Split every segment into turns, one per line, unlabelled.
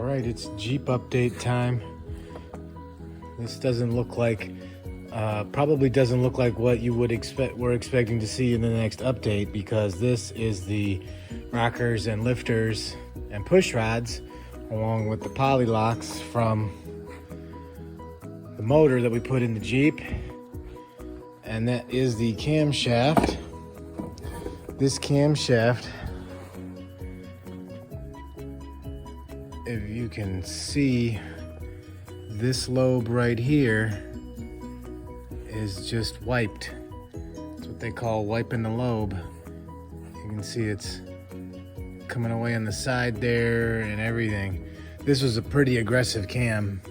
right, it's Jeep update time. This doesn't look like, probably doesn't look like what you would expect. We're expecting to see in the next update, because this is the rockers and lifters and push rods, along with the poly locks from the motor that we put in the Jeep, and that is the camshaft. This camshaft, if you can see, this lobe right here is just wiped. That's what they call wiping the lobe. You can see it's coming away on the side there and everything. This was a pretty aggressive cam.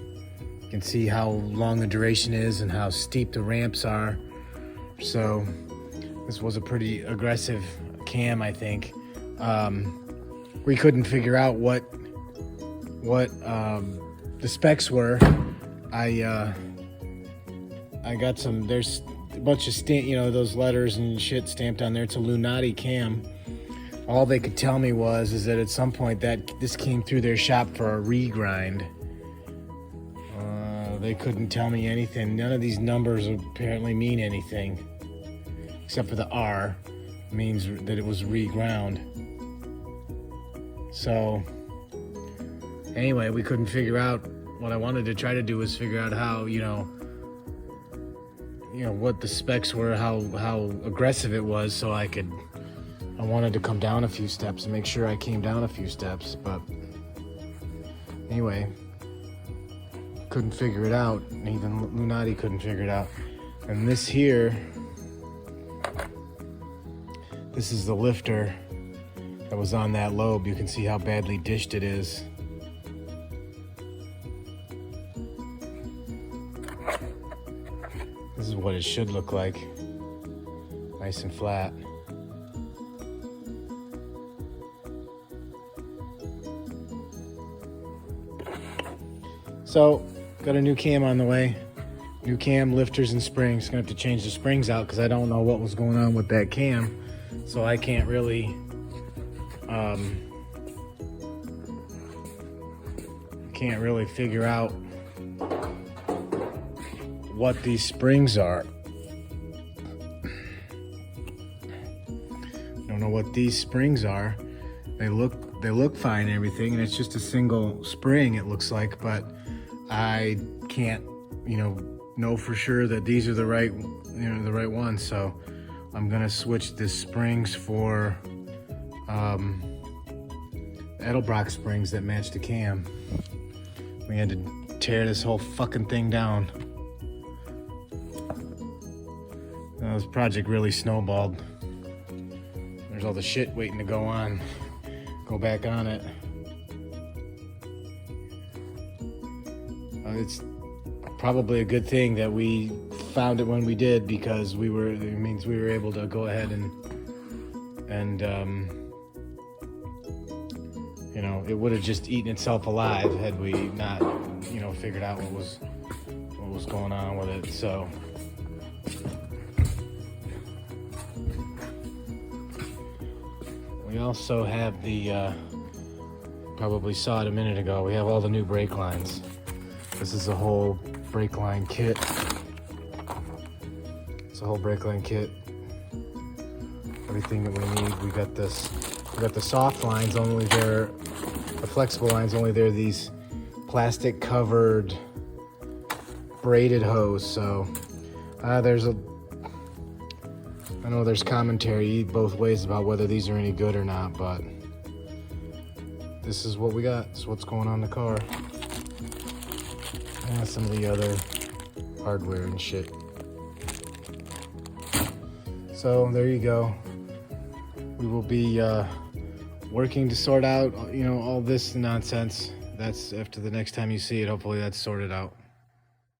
You can see how long the duration is and how steep the ramps are. So this was a pretty aggressive cam, I think. We couldn't figure out what the specs were. I got some, there's a bunch of those letters and shit stamped on there. It's a Lunati cam. All they could tell me is that at some point that this came through their shop for a regrind. They couldn't tell me anything. None of these numbers apparently mean anything, except for the R means that it was reground. So anyway, we couldn't figure out. What I wanted to try to do was figure out how, what the specs were, how aggressive it was, so I wanted to come down a few steps and make sure I came down a few steps. But anyway, couldn't figure it out. Even Lunati couldn't figure it out. And this here, this is the lifter that was on that lobe. You can see how badly dished it is. This is what it should look like. Nice and flat. So, got a new cam on the way. New cam, lifters, and springs. Gonna have to change the springs out because I don't know what was going on with that cam. So I can't really figure out what these springs are. Don't know what these springs are. They look fine and everything, and it's just a single spring, it looks like, but I can't know for sure that these are the right ones. So I'm gonna switch the springs for Edelbrock springs that match the cam. We had to tear this whole fucking thing down. This project really snowballed. There's all the shit waiting to go back on it. It's probably a good thing that we found it when we did, because it means we were able to go ahead and it would have just eaten itself alive had we not figured out what was going on with it. So we also have the, probably saw it a minute ago, we have all the new brake lines. This is a whole brake line kit. It's a whole brake line kit. Everything that we need. We got the soft lines, only they're, the flexible lines, only they're these plastic covered braided hose. So I know there's commentary both ways about whether these are any good or not, but this is what we got. This is what's going on in the car. And some of the other hardware and shit. So there you go. We will be working to sort out, all this nonsense. That's after the next time you see it. Hopefully that's sorted out.